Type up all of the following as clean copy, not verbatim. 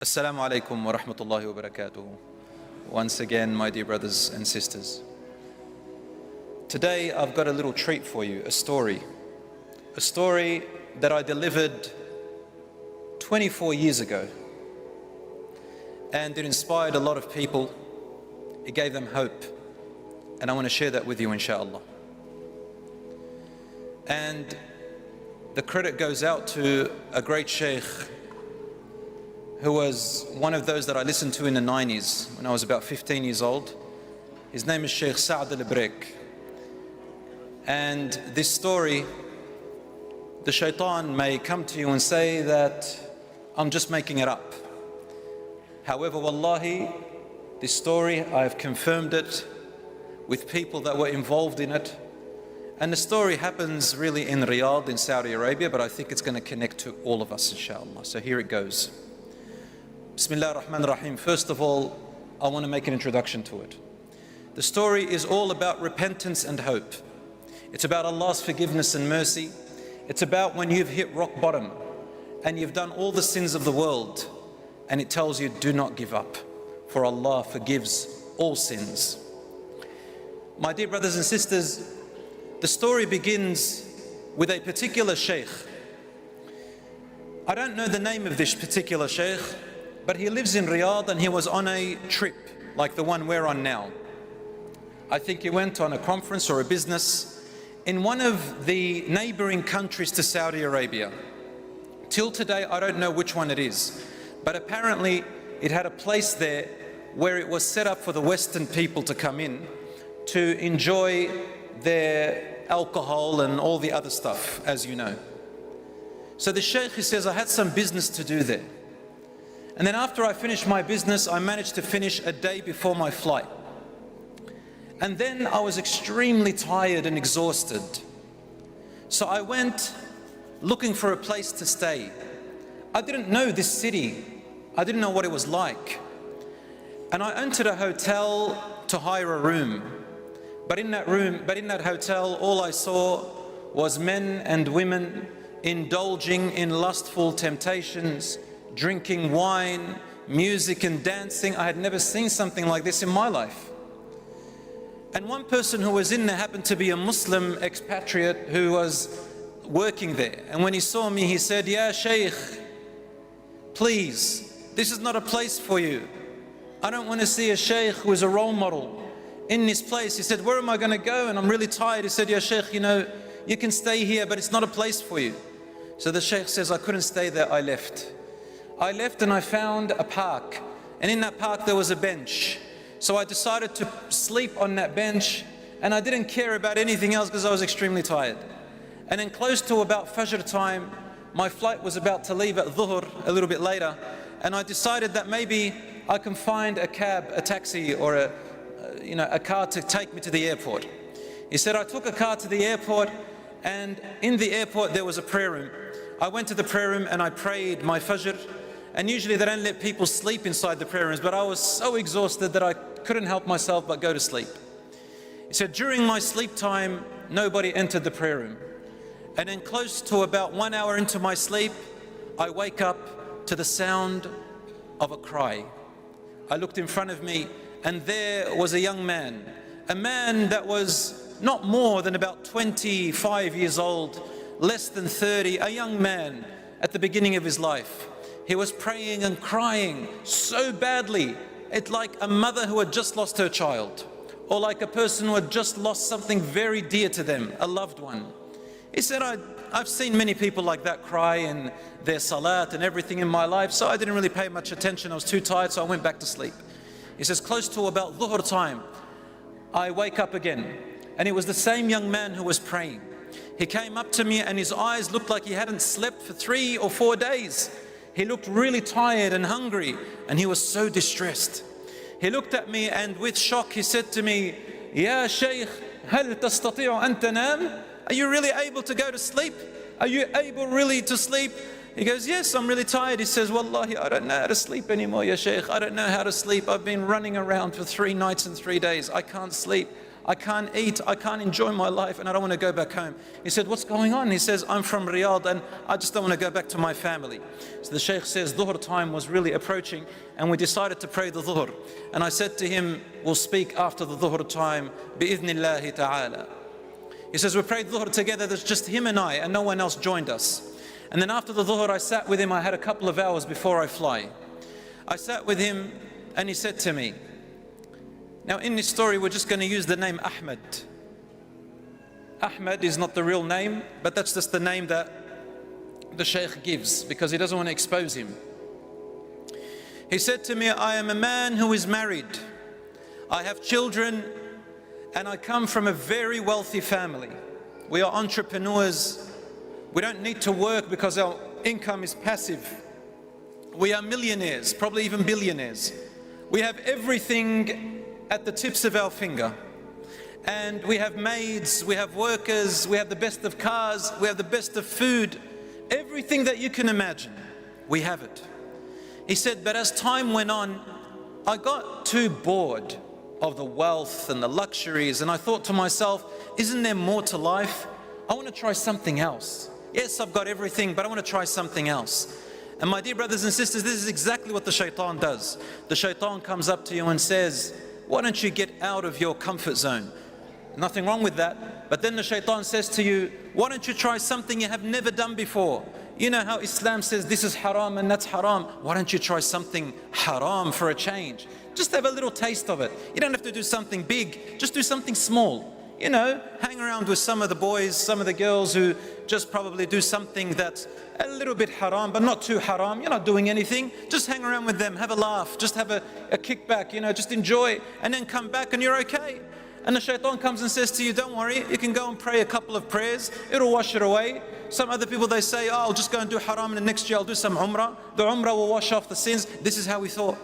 Assalamu alaikum wa rahmatullahi wa barakatuh. Once again, my dear brothers and sisters. Today I've got a little treat for you, a story that I delivered 24 years ago. And it inspired a lot of people, it gave them hope. And I want to share that with you, inshallah. And the credit goes out to a great sheikh who was one of those that I listened to in the 90s when I was about 15 years old. His name is Sheikh al-Brik. And this story, the shaitan may come to you and say that I'm just making it up. However, wallahi, this story, I've confirmed it with people that were involved in it. And the story happens really in Riyadh, in Saudi Arabia, but I think it's going to connect to all of us, inshallah. So here it goes. Bismillah ar-Rahman ar-Rahim. First of all, I want to make an introduction to it. The story is all about repentance and hope. It's about Allah's forgiveness and mercy. It's about when you've hit rock bottom and you've done all the sins of the world, and it tells you, do not give up, for Allah forgives all sins. My dear brothers and sisters, the story begins with a particular sheikh. I don't know the name of this particular sheikh, but he lives in Riyadh and he was on a trip like the one we're on now. I think he went on a conference or a business in one of the neighboring countries to Saudi Arabia. Till today, I don't know which one it is, but apparently it had a place there where it was set up for the Western people to come in to enjoy their alcohol and all the other stuff, as you know. So the sheikh, he says, I had some business to do there. And then after I finished my business, I managed to finish a day before my flight. And then I was extremely tired and exhausted. So I went looking for a place to stay. I didn't know this city. I didn't know what it was like. And I entered a hotel to hire a room. But in that hotel, all I saw was men and women indulging in lustful temptations, drinking wine, music and dancing. I had never seen something like this in my life. And one person who was in there happened to be a Muslim expatriate who was working there. And when he saw me, he said, "Ya sheikh, please, this is not a place for you. I don't want to see a sheikh who is a role model in this place." He said, "Where am I going to go? And I'm really tired." He said, "Ya sheikh, you know, you can stay here, but it's not a place for you." So the sheikh says, "I couldn't stay there, I left." I left and I found a park, and in that park there was a bench. So I decided to sleep on that bench, and I didn't care about anything else because I was extremely tired. And then close to about Fajr time, my flight was about to leave at Dhuhr a little bit later, and I decided that maybe I can find a cab, a taxi, or a car to take me to the airport. He said, I took a car to the airport, and in the airport there was a prayer room. I went to the prayer room and I prayed my Fajr. And usually they don't let people sleep inside the prayer rooms, but I was so exhausted that I couldn't help myself but go to sleep. He said, during my sleep time, nobody entered the prayer room. And then close to about 1 hour into my sleep, I wake up to the sound of a cry. I looked in front of me, and there was a young man, a man that was not more than about 25 years old, less than 30, a young man at the beginning of his life. He was praying and crying so badly. It's like a mother who had just lost her child, or like a person who had just lost something very dear to them, a loved one. He said, I've seen many people like that cry in their salat and everything in my life, so I didn't really pay much attention. I was too tired, so I went back to sleep. He says, close to about Dhuhr time, I wake up again, and it was the same young man who was praying. He came up to me and his eyes looked like he hadn't slept for 3 or 4 days. He looked really tired and hungry, and he was so distressed. He looked at me, and with shock he said to me, "Ya sheikh, hal tastati'u an tanam?" Are you really able to go to sleep? Are you able really to sleep? He goes, "Yes, I'm really tired." He says, "Wallahi, I don't know how to sleep anymore, ya sheikh. I don't know how to sleep. I've been running around for 3 nights and 3 days. I can't sleep. I can't eat, I can't enjoy my life, and I don't want to go back home. He said, what's going on? He says, I'm from Riyadh and I just don't want to go back to my family. So the Shaykh says, Dhuhr time was really approaching and we decided to pray the Dhuhr. And I said to him, we'll speak after the Dhuhr time, bi'idhnillahi ta'ala. He says, we prayed Dhuhr together, there's just him and I, and no one else joined us. And then after the Dhuhr, I sat with him, I had a couple of hours before I fly. I sat with him and he said to me, now in this story we're just going to use the name Ahmed. Ahmed is not the real name, but that's just the name that the Shaykh gives because he doesn't want to expose him. He said to me, I am a man who is married. I have children and I come from a very wealthy family. We are entrepreneurs. We don't need to work because our income is passive. We are millionaires, probably even billionaires. We have everything at the tips of our finger. And we have maids, we have workers, we have the best of cars, we have the best of food. Everything that you can imagine, we have it. He said, but as time went on, I got too bored of the wealth and the luxuries, and I thought to myself, isn't there more to life? I want to try something else. Yes, I've got everything, but I want to try something else. And my dear brothers and sisters, this is exactly what the shaitan does. The shaitan comes up to you and says, why don't you get out of your comfort zone? Nothing wrong with that. But then the shaitan says to you, why don't you try something you have never done before? You know how Islam says this is haram and that's haram. Why don't you try something haram for a change? Just have a little taste of it. You don't have to do something big, just do something small. You know, hang around with some of the boys, some of the girls who just probably do something that's a little bit haram, but not too haram. You're not doing anything. Just hang around with them, have a laugh, just have a kickback, you know, just enjoy, and then come back and you're okay. And the shaitan comes and says to you, don't worry, you can go and pray a couple of prayers, it'll wash it away. Some other people, they say, oh, I'll just go and do haram and the next year I'll do some umrah. The umrah will wash off the sins. This is how we thought.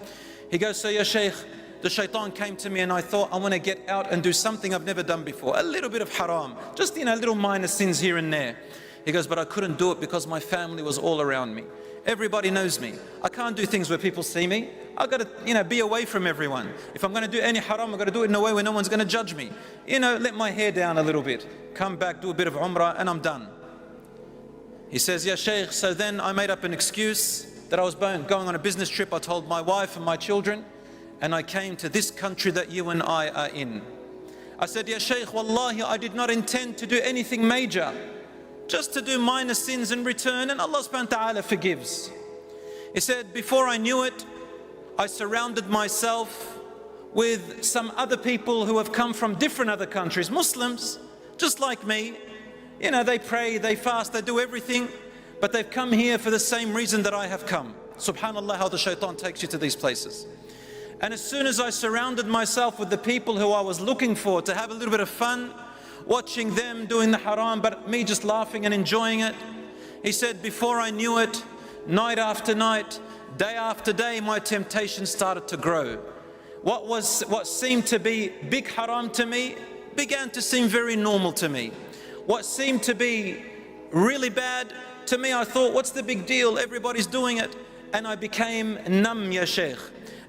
He goes, so ya shaykh, the shaitan came to me and I thought, I want to get out and do something I've never done before. A little bit of haram, just, you know, little minor sins here and there. He goes, but I couldn't do it because my family was all around me. Everybody knows me. I can't do things where people see me. I've got to, you know, be away from everyone. If I'm going to do any haram, I've got to do it in a way where no one's going to judge me. You know, let my hair down a little bit. Come back, do a bit of umrah, and I'm done. He says, yeah, shaykh, so then I made up an excuse that I was going on a business trip. I told my wife and my children, and I came to this country that you and I are in. I said, yeah, shaykh, wallahi, I did not intend to do anything major. Just to do minor sins and return, and Allah subhanahu wa ta'ala forgives. He said, before I knew it, I surrounded myself with some other people who have come from different other countries, Muslims, just like me. You know, they pray, they fast, they do everything, but they've come here for the same reason that I have come. Subhanallah, how the shaitan takes you to these places. And as soon as I surrounded myself with the people who I was looking for to have a little bit of fun, watching them doing the haram, but me just laughing and enjoying it. He said, before I knew it, night after night, day after day, my temptation started to grow. What seemed to be big haram to me began to seem very normal to me. What seemed to be really bad to me, I thought, what's the big deal? Everybody's doing it. And I became numb, ya shaykh.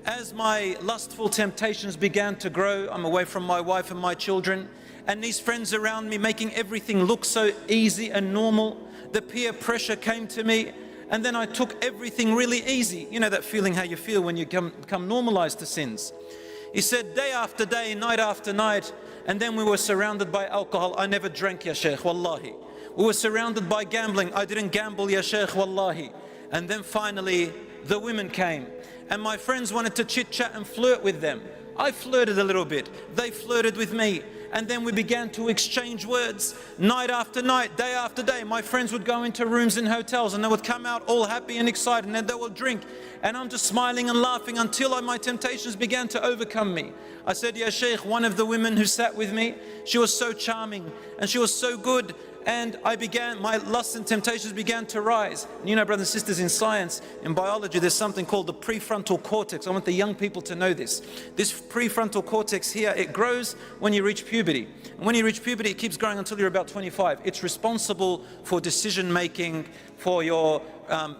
As my lustful temptations began to grow, I'm away from my wife and my children, and these friends around me making everything look so easy and normal. The peer pressure came to me, and then I took everything really easy. You know that feeling how you feel when you become normalized to sins. He said, day after day, night after night, and then we were surrounded by alcohol. I never drank, ya shaykh, wallahi. We were surrounded by gambling. I didn't gamble, ya shaykh, wallahi. And then finally, the women came, and my friends wanted to chit-chat and flirt with them. I flirted a little bit. They flirted with me. And then we began to exchange words night after night, day after day. My friends would go into rooms in hotels and they would come out all happy and excited, and then they would drink. And I'm just smiling and laughing until my temptations began to overcome me. I said, ya shaykh, one of the women who sat with me, she was so charming and she was so good. And my lusts and temptations began to rise. And you know, brothers and sisters, in science, in biology, there's something called the prefrontal cortex. I want the young people to know this. This prefrontal cortex here, it grows when you reach puberty. And when you reach puberty, it keeps growing until you're about 25. It's responsible for decision making, for your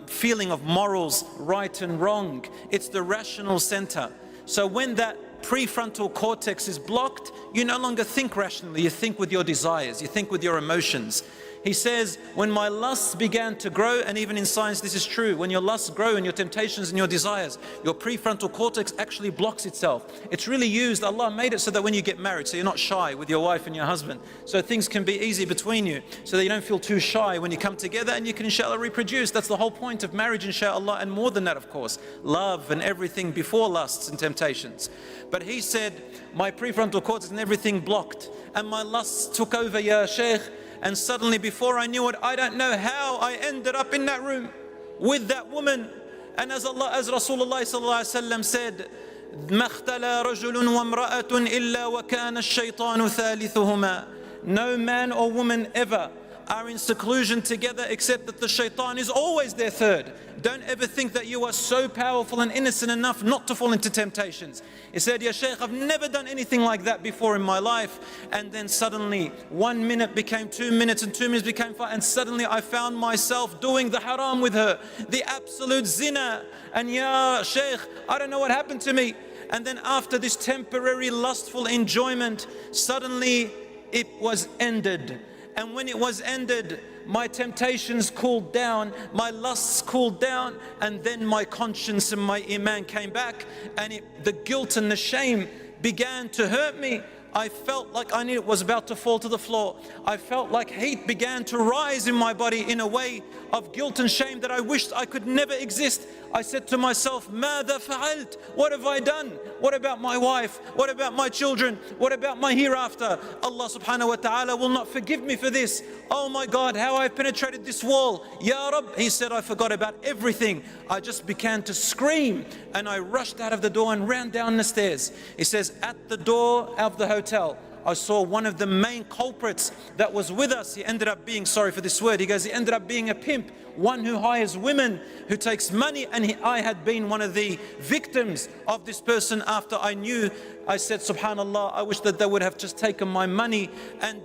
feeling of morals, right and wrong. It's the rational center. So when that that prefrontal cortex is blocked, you no longer think rationally, you think with your desires, you think with your emotions. He says, when my lusts began to grow, and even in science this is true, when your lusts grow and your temptations and your desires, your prefrontal cortex actually blocks itself. It's really used, Allah made it so that when you get married, so you're not shy with your wife and your husband, so things can be easy between you, so that you don't feel too shy when you come together, and you can inshallah reproduce. That's the whole point of marriage, inshallah, and more than that, of course, love and everything before lusts and temptations. But he said, my prefrontal cortex and everything blocked, and my lusts took over, ya sheikh. And suddenly, before I knew it, I don't know how I ended up in that room with that woman. And as Rasulullah sallallahu alaihi wasallam said, مَا اخْتَلَى رَجُلٌ وَامْرَأَةٌ إِلَّا وَكَانَ الشَّيْطَانُ ثَالِثُهُمَا. No man or woman ever are in seclusion together except that the shaitan is always their third. Don't ever think that you are so powerful and innocent enough not to fall into temptations. He said, Ya Shaykh, I've never done anything like that before in my life. And then suddenly 1 minute became 2 minutes, and 2 minutes became 5, and suddenly I found myself doing the haram with her, the absolute zina. And Ya Shaykh, I don't know what happened to me. And then after this temporary lustful enjoyment, suddenly it was ended. And when it was ended, my temptations cooled down, my lusts cooled down, and then my conscience and my iman came back, and the guilt and the shame began to hurt me. I felt like I was about to fall to the floor. I felt like heat began to rise in my body in a way of guilt and shame that I wished I could never exist. I said to myself, ماذا فعلت? What have I done? What about my wife? What about my children? What about my hereafter? Allah subhanahu wa ta'ala will not forgive me for this. Oh my God, how I've penetrated this wall. Ya Rabb, he said, I forgot about everything. I just began to scream, and I rushed out of the door and ran down the stairs. He says, at the door of the hotel, I saw one of the main culprits that was with us. He ended up being, sorry for this word, he goes, he ended up being a pimp, one who hires women, who takes money, and I had been one of the victims of this person. After I knew, I said, subhanallah, I wish that they would have just taken my money and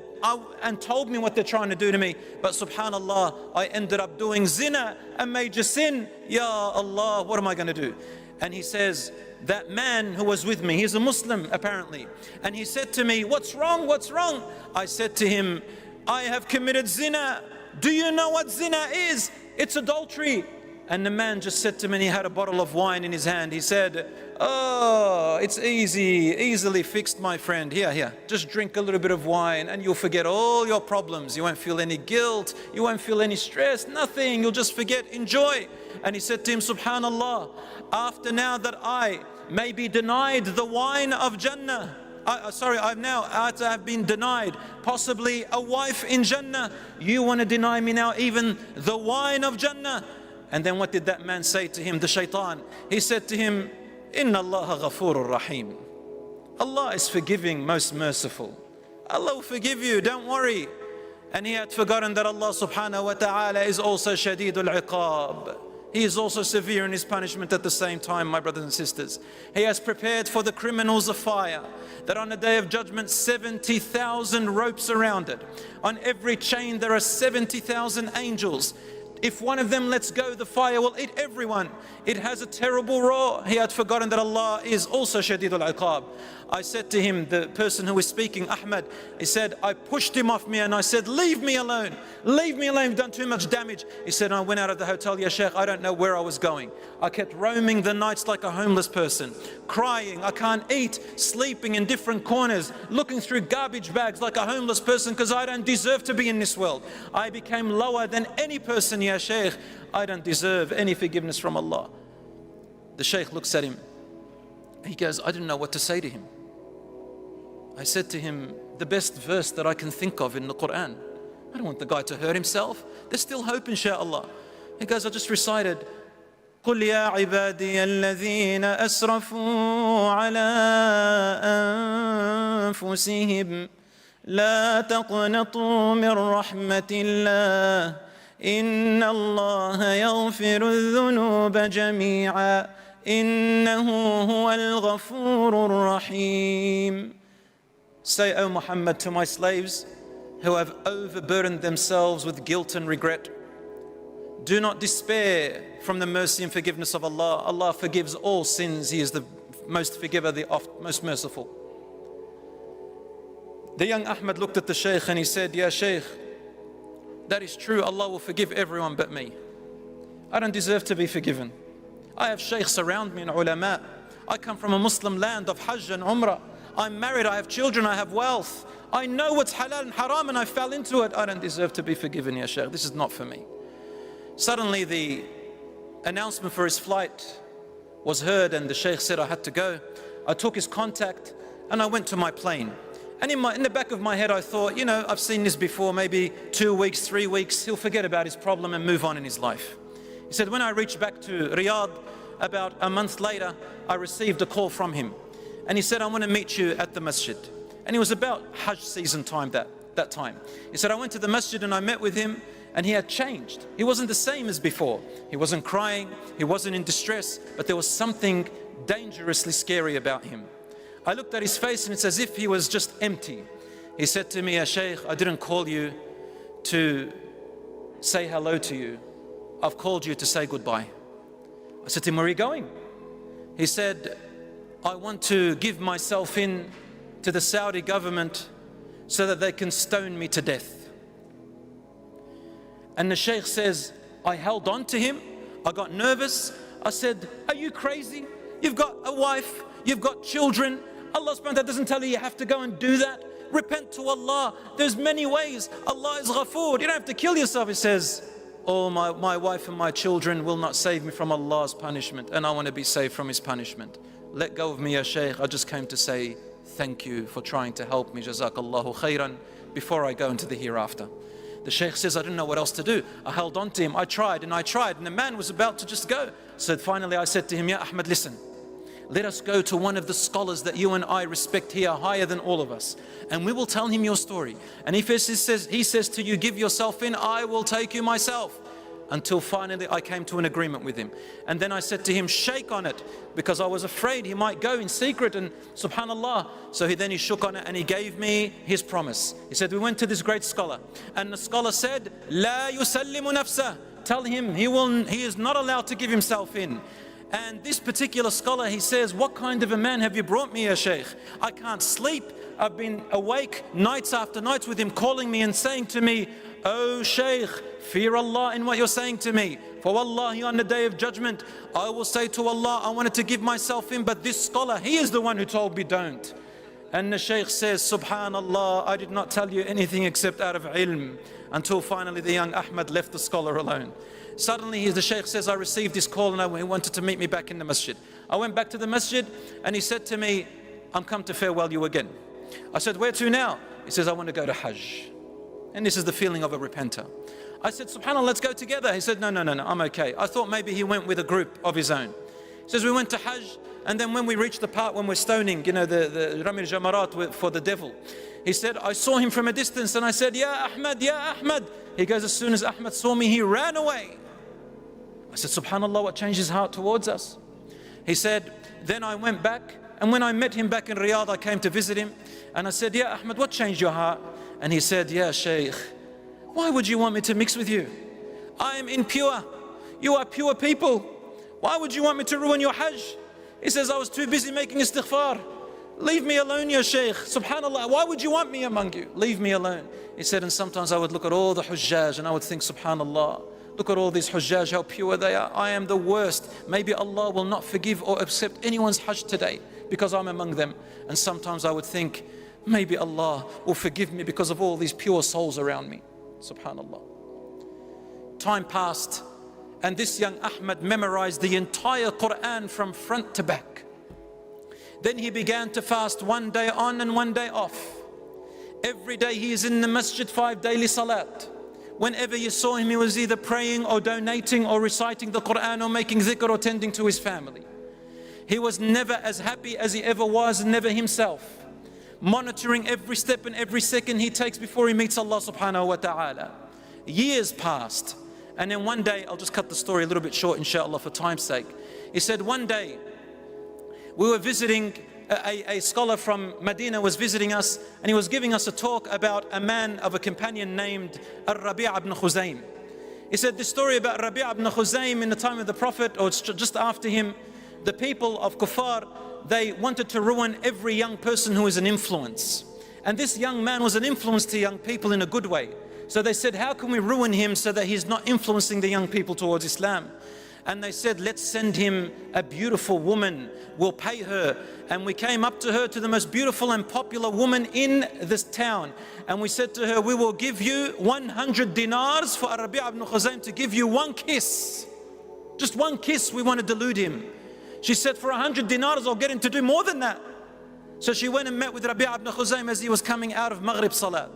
told me what they're trying to do to me. But subhanallah, I ended up doing zina, a major sin. Ya Allah, what am I going to do? And he says, that man who was with me, he's a Muslim apparently, and he said to me, what's wrong? What's wrong? I said to him, I have committed zina. Do you know what zina is? It's adultery. And the man just said to me, and he had a bottle of wine in his hand. He said, oh, it's easily fixed, my friend. Here, just drink a little bit of wine and you'll forget all your problems. You won't feel any guilt, you won't feel any stress, nothing. You'll just forget, enjoy. And he said to him, subhanallah, after now that I may be denied the wine of Jannah, after I've been denied possibly a wife in Jannah, you want to deny me now even the wine of Jannah? And then what did that man say to him, the shaitan? He said to him, Inna Allah ghafurur rahim. Allah is forgiving, most merciful. Allah will forgive you, don't worry. And he had forgotten that Allah subhanahu wa ta'ala is also shadidul iqab. He is also severe in his punishment at the same time, my brothers and sisters. He has prepared for the criminals a fire, that on the day of judgment 70,000 ropes around it. On every chain there are 70,000 angels. If one of them lets go, the fire will eat everyone. It has a terrible roar. He had forgotten that Allah is also Shadidul Iqab. I said to him, the person who was speaking, Ahmed, he said, I pushed him off me and I said, leave me alone. Leave me alone, you've done too much damage. He said, I went out of the hotel, Ya Sheikh, I don't know where I was going. I kept roaming the nights like a homeless person, crying, I can't eat, sleeping in different corners, looking through garbage bags like a homeless person because I don't deserve to be in this world. I became lower than any person, Ya Sheikh. I don't deserve any forgiveness from Allah. The Shaykh looks at him. He goes, I didn't know what to say to him. I said to him, the best verse that I can think of in the Quran. I don't want the guy to hurt himself. There's still hope, inshallah. He goes, I just recited, قُلْ يَا عِبَادِيَ الَّذِينَ أَسْرَفُوا عَلَىٰ أَنفُسِهِمْ لَا تَقْنَطُوا مِنْ رَحْمَةِ اللَّهِ إِنَّ اللَّهَ يَغْفِرُ الذُّنُوبَ جَمِيعًا إِنَّهُ هُوَ الْغَفُورُ الرَّحِيمُ. Say, O Muhammad, to my slaves who have overburdened themselves with guilt and regret, do not despair from the mercy and forgiveness of Allah. Allah forgives all sins. He is the most forgiver, the most merciful. The young Ahmed looked at the sheikh and he said, "Ya sheikh, that is true, Allah will forgive everyone but me. I don't deserve to be forgiven. I have sheikhs around me and ulama. I come from a Muslim land of Hajj and Umrah. I'm married, I have children, I have wealth. I know what's halal and haram and I fell into it. I don't deserve to be forgiven, ya sheikh. This is not for me." Suddenly the announcement for his flight was heard and the sheikh said I had to go. I took his contact and I went to my plane. And in the back of my head I thought, you know, I've seen this before, maybe 2 weeks, 3 weeks, he'll forget about his problem and move on in his life. He said, when I reached back to Riyadh, about a month later, I received a call from him. And he said, "I want to meet you at the Masjid." And it was about Hajj season time that time. He said, "I went to the Masjid and I met with him and he had changed. He wasn't the same as before. He wasn't crying, he wasn't in distress, but there was something dangerously scary about him. I looked at his face and it's as if he was just empty. He said to me, 'Ya sheikh, I didn't call you to say hello to you. I've called you to say goodbye.' I said to him, 'Where are you going?' He said, 'I want to give myself in to the Saudi government so that they can stone me to death.' And the sheikh says, I held on to him. I got nervous. I said, 'Are you crazy? You've got a wife, you've got children. Allah subhanahu wa ta'ala doesn't tell you you have to go and do that. Repent to Allah. There's many ways. Allah is Ghafoor. You don't have to kill yourself.' He says, 'Oh, my wife and my children will not save me from Allah's punishment, and I want to be saved from His punishment. Let go of me, ya sheikh. I just came to say thank you for trying to help me. Jazakallahu khairan, before I go into the hereafter.' The sheikh says, I didn't know what else to do. I held on to him. I tried, and the man was about to just go. So finally I said to him, 'Ya Ahmed, listen. Let us go to one of the scholars that you and I respect here higher than all of us, and we will tell him your story. And if he says to you, give yourself in, I will take you myself.' Until finally I came to an agreement with him. And then I said to him, shake on it, because I was afraid he might go in secret, and subhanallah. So he shook on it and he gave me his promise. He said, we went to this great scholar, and the scholar said, La yusallimu nafsah. Tell him he is not allowed to give himself in. And this particular scholar, he says, what kind of a man have you brought me, ya sheikh? I can't sleep. I've been awake nights after nights with him calling me and saying to me, oh sheikh, fear Allah in what you're saying to me. For wallahi, on the day of judgment, I will say to Allah, I wanted to give myself in, but this scholar, he is the one who told me don't. And the sheikh says, subhanallah, I did not tell you anything except out of ilm. Until finally the young Ahmed left the scholar alone. Suddenly the sheikh says, I received this call and he wanted to meet me back in the masjid. I went back to the masjid and he said to me, I'm come to farewell you again. I said, where to now? He says, I want to go to Hajj. And this is the feeling of a repenter. I said, subhanAllah, let's go together. He said, no, I'm okay. I thought maybe he went with a group of his own. He says, we went to Hajj, and then when we reached the part when we're stoning, you know, the Ramil Jamarat for the devil, he said, I saw him from a distance and I said, Ya Ahmad, Ya Ahmad. He goes, as soon as Ahmad saw me, he ran away. I said, subhanAllah, what changed his heart towards us? He said, then I went back, and when I met him back in Riyadh, I came to visit him, and I said, Ya Ahmad, what changed your heart? And he said, Ya Shaykh, why would you want me to mix with you? I am impure. You are pure people. Why would you want me to ruin your Hajj? He says, I was too busy making istighfar. Leave me alone, Ya Shaykh. Subhanallah, why would you want me among you? Leave me alone. He said, and sometimes I would look at all the Hujjaj and I would think, subhanallah, look at all these Hujjaj, how pure they are. I am the worst. Maybe Allah will not forgive or accept anyone's Hajj today because I'm among them. And sometimes I would think, maybe Allah will forgive me because of all these pure souls around me. Subhanallah. Time passed, and this young Ahmed memorized the entire Quran from front to back. Then he began to fast one day on and one day off. Every day he is in the masjid, 5 daily salat. Whenever you saw him, he was either praying or donating or reciting the Quran or making dhikr or tending to his family. He was never as happy as he ever was, never himself. Monitoring every step and every second he takes before he meets Allah subhanahu wa ta'ala. Years passed, and then one day, I'll just cut the story a little bit short inshallah for time's sake. He said one day, we were visiting, a scholar from Medina was visiting us, and he was giving us a talk about a man of a companion named Rabi' ibn Khuzaym. He said the story about Rabi' ibn Khuzaym in the time of the Prophet, or just after him, the people of Kuffar, they wanted to ruin every young person who was an influence. And this young man was an influence to young people in a good way. So they said, how can we ruin him so that he's not influencing the young people towards Islam? And they said, let's send him a beautiful woman, we'll pay her. And we came up to her, to the most beautiful and popular woman in this town. And we said to her, we will give you 100 dinars for Rabi' ibn Khuzaym to give you one kiss. Just one kiss, we want to delude him. She said, for 100 dinars, I'll get him to do more than that. So she went and met with Rabi' ibn Khuzaym as he was coming out of Maghrib Salat.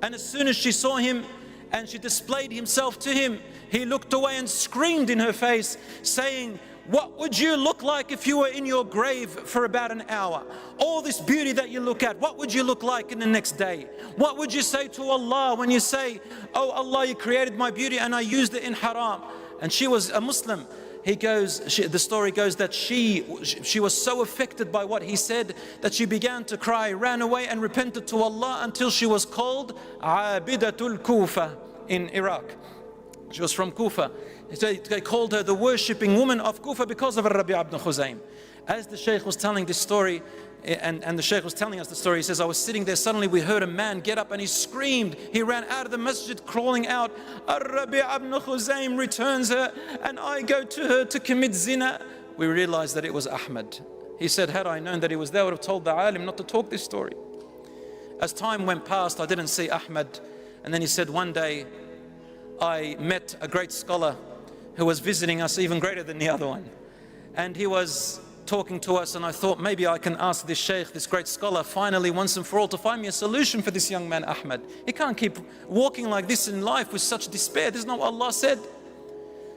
And as soon as she saw him and she displayed himself to him, he looked away and screamed in her face, saying, what would you look like if you were in your grave for about an hour? All this beauty that you look at, what would you look like in the next day? What would you say to Allah when you say, oh Allah, you created my beauty and I used it in haram? And she was a Muslim. The story goes that she was so affected by what he said that she began to cry, ran away and repented to Allah until she was called Abidatul Kufa in Iraq. She was from Kufa. They called her the worshipping woman of Kufa because of Rabi' ibn Khuzaym. As the sheikh was telling this story, and the sheikh was telling us the story, he says, I was sitting there, suddenly we heard a man get up and he screamed. He ran out of the masjid crawling out. Rabi' ibn Khuzaym returns her and I go to her to commit zina. We realized that it was Ahmed. He said, had I known that he was there, I would have told the alim not to talk this story. As time went past, I didn't see Ahmed. And then he said, one day I met a great scholar who was visiting us, even greater than the other one. And he was talking to us and I thought maybe I can ask this sheikh, this great scholar, finally once and for all to find me a solution for this young man Ahmed. He can't keep walking like this in life with such despair. This is not what Allah said.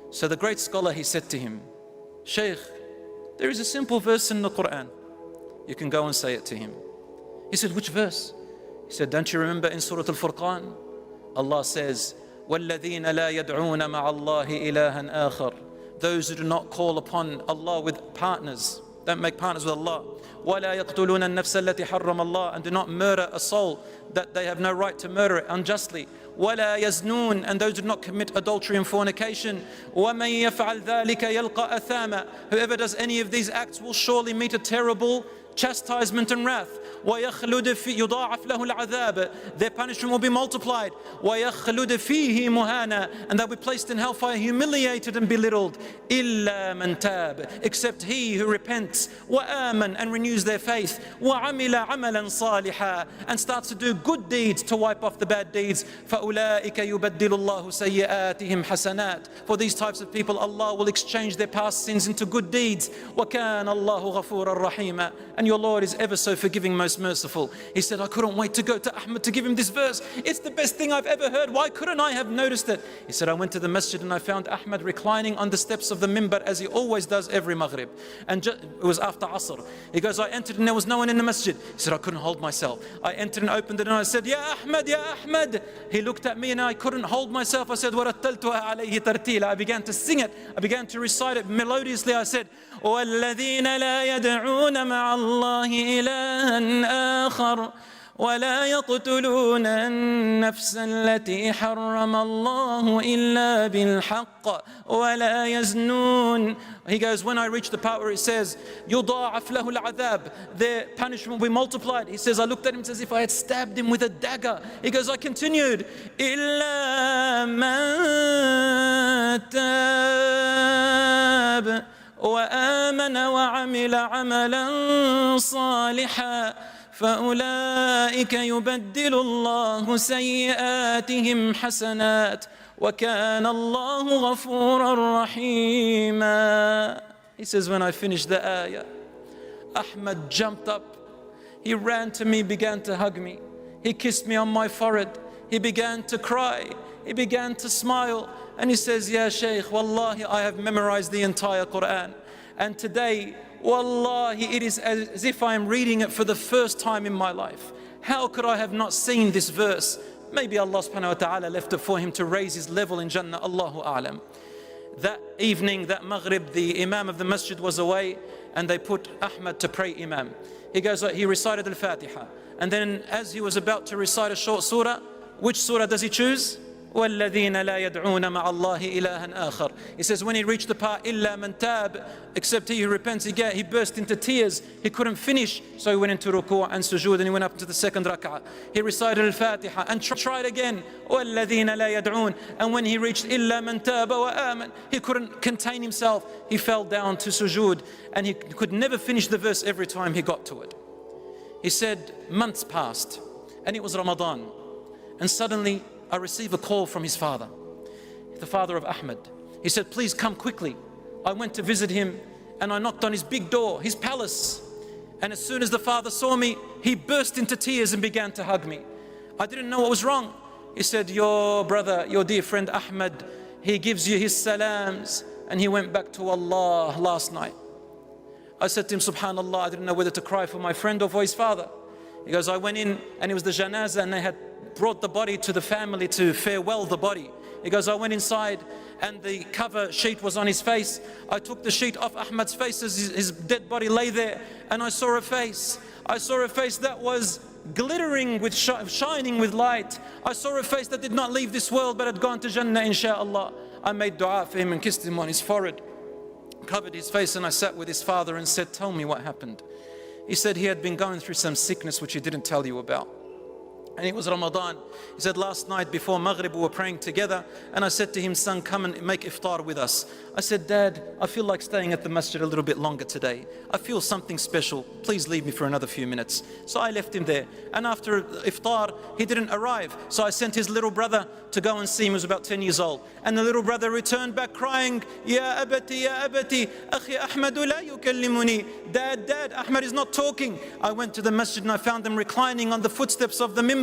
So the great scholar, he said to him, Sheikh, there is a simple verse in the Quran. You can go and say it to him. He said, which verse? He said, don't you remember in Surah Al-Furqan? Allah says, وَالَّذِينَ لَا يَدْعُونَ مَعَ اللَّهِ إِلَهًا آخَرَ. Those who do not call upon Allah with partners, don't make partners with Allah. وَلَا يَقْتُلُونَ النَّفْسَ الَّتِي حَرَّمَ اللَّهُ. And do not murder a soul that they have no right to murder it unjustly. وَلَا يَزْنُونَ. And those who do not commit adultery and fornication. وَمَنْ يَفْعَلْ ذَلِكَ يَلْقَى أَثَامًا. Whoever does any of these acts will surely meet a terrible chastisement and wrath. وَيَخْلُدْ يُضَاعَفْ لَهُ الْعَذَابِ. Their punishment will be multiplied. وَيَخْلُدْ فِيهِ مُهَانًا. And they'll be placed in hellfire humiliated and belittled. إِلَّا مَنْ تَابَ. Except he who repents. وَآمَنْ. And renews their faith. وَعَمِلَ عَمَلًا صَالِحًا. And starts to do good deeds to wipe off the bad deeds. فَأُولَٰئِكَ يُبَدِّلُ اللَّهُ سَيِّئَاتِهِمْ حَسَنَاتٍ. For these types of people, Allah will exchange their past sins into good deeds. وَكَانَ اللَّهُ غَفُورًا رَحِيمًا. And your Lord is ever so forgiving, most merciful. He said, I couldn't wait to go to Ahmed to give him this verse. It's the best thing I've ever heard. Why couldn't I have noticed it? He said, I went to the masjid and I found Ahmed reclining on the steps of the minbar as he always does every Maghrib. And it was after Asr. He goes, I entered and there was no one in the masjid. He said, I couldn't hold myself. I entered and opened it and I said, Ya Ahmed, Ya Ahmed. He looked at me and I couldn't hold myself. I said, وَرَتَّلْتُهَا عَلَيْهِ تَرْتِيلًا. I began to sing it. I began to recite it melodiously. I said, وَالَّذِينَ لَا يَدْعُونَ مَعَ اللَّهِ إِلَهًا آخَرَ وَلَا يَقْتُلُونَ النَّفْسَ الَّتِي حَرَّمَ اللَّهُ إِلَّا بِالْحَقِّ وَلَا يَزْنُونَ. He goes, when I reach the part where it says, يُضَاعَفْ لَهُ الْعَذَابِ, their punishment will be multiplied. He says, I looked at him as if I had stabbed him with a dagger. He goes, I continued, إِلَّا مَن تَابَ وآمن وعمل عملا صالحا فأولئك يبدل الله سيئاتهم حسنات وكان الله غفورا رحيما. He says, when I finished the ayah, Ahmed jumped up. He ran to me, began to hug me. He kissed me on my forehead. He began to cry. He began to smile. And he says, Ya Shaykh, Wallahi, I have memorized the entire Quran. And today, Wallahi, it is as if I am reading it for the first time in my life. How could I have not seen this verse? Maybe Allah subhanahu wa ta'ala left it for him to raise his level in Jannah, Allahu A'lam. That evening, that Maghrib, the Imam of the Masjid was away and they put Ahmed to pray Imam. He goes, he recited Al-Fatiha. And then as he was about to recite a short surah, which surah does he choose? وَالَّذِينَ لَا يَدْعُونَ مَعَ اللَّهِ إِلَهًا آخَرَ. He says when he reached the part, إِلَّا مَنْ تَابَ, except he who repents, he burst into tears. He couldn't finish, so he went into ruku' and sujood, and he went up to the second rak'ah. He recited al-Fatiha and tried again. وَالَّذِينَ لَا يَدْعُونَ. And when he reached إِلَّا مَنْ تَابَ وَآمَنَ, he couldn't contain himself. He fell down to sujood, and he could never finish the verse every time he got to it. He said, months passed, and it was Ramadan, and suddenly I received a call from his father, the father of Ahmed. He said, please come quickly. I went to visit him, and I knocked on his big door, his palace. And as soon as the father saw me, he burst into tears and began to hug me. I didn't know what was wrong. He said, your brother, your dear friend Ahmed, he gives you his salams, and he went back to Allah last night. I said to him, subhanallah, I didn't know whether to cry for my friend or for his father. He goes, I went in, and it was the janazah, and they had brought the body to the family to farewell the body. He goes, I went inside, and the cover sheet was on his face. I took the sheet off Ahmad's face as his dead body lay there, and I saw a face. I saw a face that was glittering with shining with light. I saw a face that did not leave this world but had gone to Jannah, inshaAllah. I made dua for him and kissed him on his forehead, covered his face, and I sat with his father and said, tell me what happened. He said he had been going through some sickness which he didn't tell you about. And it was Ramadan. He said, last night before Maghrib we were praying together, and I said to him, son, come and make iftar with us. I said, Dad, I feel like staying at the masjid a little bit longer today. I feel something special. Please leave me for another few minutes. So I left him there. And after iftar, he didn't arrive. So I sent his little brother to go and see him. He was about 10 years old. And the little brother returned back crying, Ya abati, akhi Ahmadu la yukallimuni. Dad, Ahmad is not talking. I went to the masjid and I found him reclining on the footsteps of the mimbar,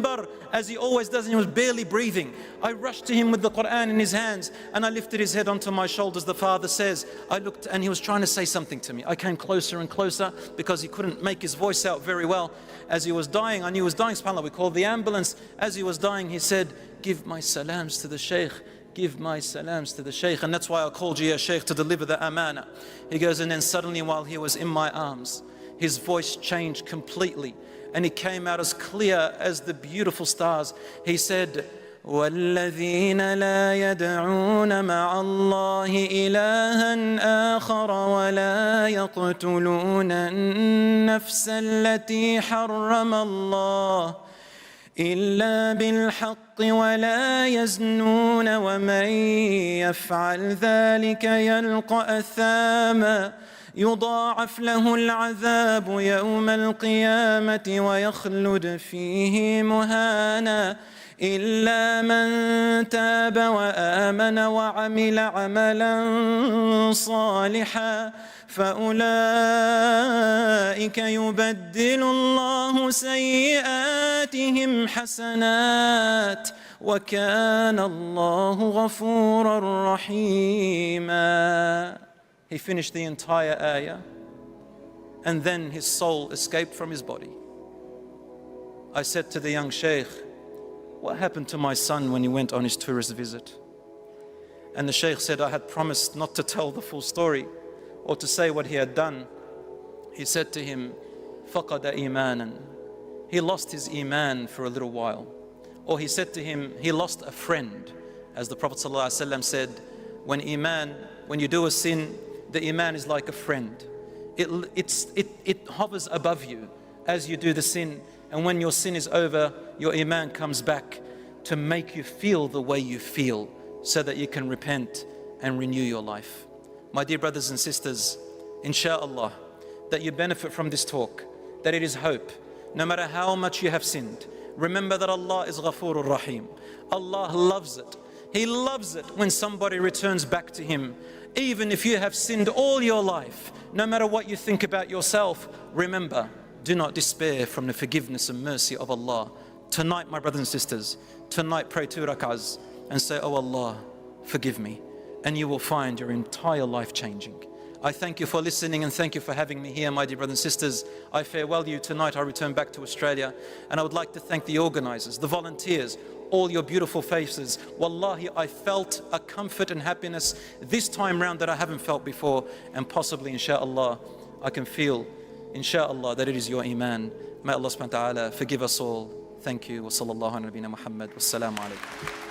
as he always does, and he was barely breathing. I rushed to him with the Quran in his hands, and I lifted his head onto my shoulders. The father says, I looked, and he was trying to say something to me. I came closer and closer because he couldn't make his voice out very well. As he was dying, I knew he was dying, subhanAllah, we called the ambulance. As he was dying, he said, give my salams to the sheikh. Give my salams to the sheikh. And that's why I called you, ya sheikh, to deliver the amana. He goes, and then suddenly while he was in my arms, his voice changed completely, and he came out as clear as the beautiful stars. He said, وَالَّذِينَ لَا يَدْعُونَ مَعَ اللَّهِ إِلَهًا آخَرَ وَلَا يَقْتُلُونَ النَّفْسَ الَّتِي حَرَّمَ اللَّهُ إِلَّا بِالْحَقِّ وَلَا يَزْنُونَ وَمَنْ يَفْعَلْ ذَلِكَ يَلْقَ أَثَامًا يضاعف له العذاب يوم القيامة ويخلد فيه مهانا إلا من تاب وآمن وعمل عملا صالحا فأولئك يبدل الله سيئاتهم حسنات وكان الله غفورا رحيما. He finished the entire ayah, and then his soul escaped from his body. I said to the young sheikh, what happened to my son when he went on his tourist visit? And the sheikh said, I had promised not to tell the full story or to say what he had done. He said to him, فَقَدَ إِيمَانًا. He lost his iman for a little while. Or he said to him, he lost a friend. As the Prophet ﷺ said, when you do a sin, the iman is like a friend. It hovers above you as you do the sin, and when your sin is over, your iman comes back to make you feel the way you feel, so that you can repent and renew your life. My dear brothers and sisters, inshallah, that you benefit from this talk, that it is hope. No matter how much you have sinned, remember that Allah is Ghafurur Rahim. Allah loves it. He loves it when somebody returns back to Him. Even if you have sinned all your life, no matter what you think about yourself, remember, do not despair from the forgiveness and mercy of Allah. Tonight, my brothers and sisters, tonight pray 2 rak'ahs and say, oh Allah, forgive me. And you will find your entire life changing. I thank you for listening and thank you for having me here, my dear brothers and sisters. I farewell you tonight. I return back to Australia, and I would like to thank the organizers, the volunteers, all your beautiful faces. Wallahi, I felt a comfort and happiness this time round that I haven't felt before, and possibly, inshallah, I can feel, inshallah, that it is your iman. May Allah subhanahu wa ta'ala forgive us all. Thank you. Wa sallallahu ala nabiyyina Muhammad. Wassalamu alaikum.